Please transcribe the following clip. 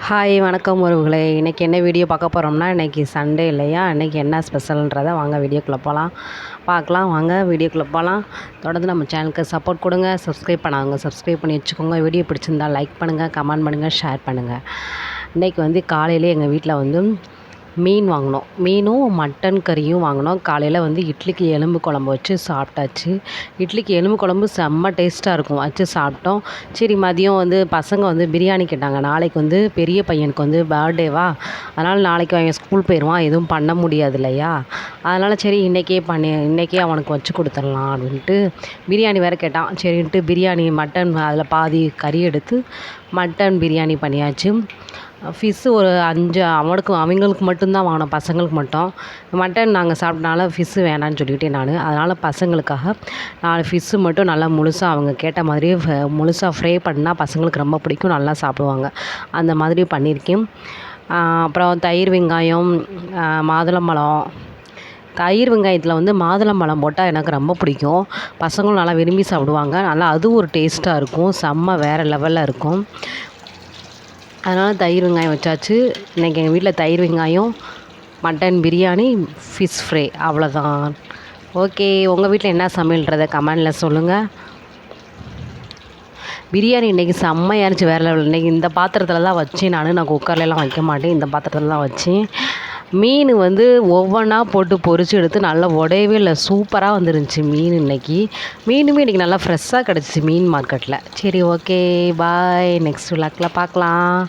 Hi வணக்கம் உறவுகளே. இன்றைக்கி என்ன வீடியோ பார்க்க போகிறோம்னா, இன்றைக்கி சண்டே இல்லையா, இன்றைக்கி என்ன ஸ்பெஷல்ன்றதை வாங்க வீடியோக்குள்ளே போகலாம். பார்க்கலாம் வாங்க வீடியோக்குள்ளே போகலாம். தொடர்ந்து நம்ம சேனலுக்கு சப்போர்ட் கொடுங்க. சப்ஸ்கிரைப் பண்ணாங்க சப்ஸ்கிரைப் பண்ணி வச்சுக்கோங்க. வீடியோ பிடிச்சிருந்தா லைக் பண்ணுங்கள், கமெண்ட் பண்ணுங்கள், ஷேர் பண்ணுங்கள். இன்றைக்கி காலையிலே எங்கள் வீட்டில் மீன் வாங்கினோம். மீனும் மட்டன் கறியும் வாங்கினோம். காலையில் இட்லிக்கு எலும்பு குழம்பு வச்சு சாப்பிட்டாச்சு. இட்லிக்கு எலும்பு குழம்பு செம்ம டேஸ்ட்டாக இருக்கும், வச்சு சாப்பிட்டோம். சரி மதியம் பசங்க பிரியாணி கேட்டாங்க. நாளைக்கு பெரிய பையனுக்கு பர்த்டேவா, அதனால் நாளைக்கு அவன் ஸ்கூல் போயிடுவான், எதுவும் பண்ண முடியாது இல்லையா. அதனால் சரி இன்றைக்கே அவனுக்கு வச்சு கொடுத்துடலாம் அப்படின்ட்டு பிரியாணி வேறு கேட்டான். சரின்ட்டு பிரியாணி மட்டன் அதில் பாதி கறி எடுத்து மட்டன் பிரியாணி பண்ணியாச்சு. ஃபிஷ்ஷு ஒரு 5 அவங்களுக்கு மட்டும்தான் வாங்கினோம், பசங்களுக்கு மட்டும். மட்டன் நாங்கள் சாப்பிட்டனால ஃபிஷ்ஷு வேணான்னு சொல்லிவிட்டேன் நான். அதனால் பசங்களுக்காக 4 ஃபிஷ்ஷு மட்டும் நல்லா முழுசாக அவங்க கேட்ட மாதிரியே முழுசாக ஃப்ரை பண்ணால் பசங்களுக்கு ரொம்ப பிடிக்கும், நல்லா சாப்பிடுவாங்க. அந்த மாதிரி பண்ணியிருக்கேன். அப்புறம் தயிர் வெங்காயம், மாதுளம்பழம். தயிர் வெங்காயத்தில் மாதுளம்பழம் போட்டால் எனக்கு ரொம்ப பிடிக்கும். பசங்களும் நல்லா விரும்பி சாப்பிடுவாங்க. நல்லா அதுவும் ஒரு டேஸ்ட்டாக இருக்கும், செம்ம வேறு லெவலில் இருக்கும். அதனால் தயிர் வெங்காயம் வச்சாச்சு. இன்றைக்கி எங்கள் வீட்டில் தயிர் வெங்காயம், மட்டன் பிரியாணி, ஃபிஷ் ஃப்ரை, அவ்வளோதான். ஓகே, உங்கள் வீட்டில் என்ன சமையல்ன்றதை கமெண்டில் சொல்லுங்கள். பிரியாணி இன்றைக்கி செம்மையாக இருந்துச்சு, வேறு லெவல். இன்றைக்கி இந்த பாத்திரத்தில் தான் வச்சேன் நான் குக்கர்லலாம் வைக்க மாட்டேன், இந்த பாத்திரத்தில் தான் வச்சேன். மீன் ஒவ்வொன்றா போட்டு பொரித்து எடுத்து நல்லா உடையவே இல்லை, சூப்பராக வந்துருந்துச்சு மீன். மீனுமே இன்றைக்கி நல்லா ஃப்ரெஷ்ஷாக கிடச்சிச்சு மீன் மார்க்கெட்டில். சரி ஓகே, பாய். நெக்ஸ்ட் விளாக்கில் பார்க்கலாம்.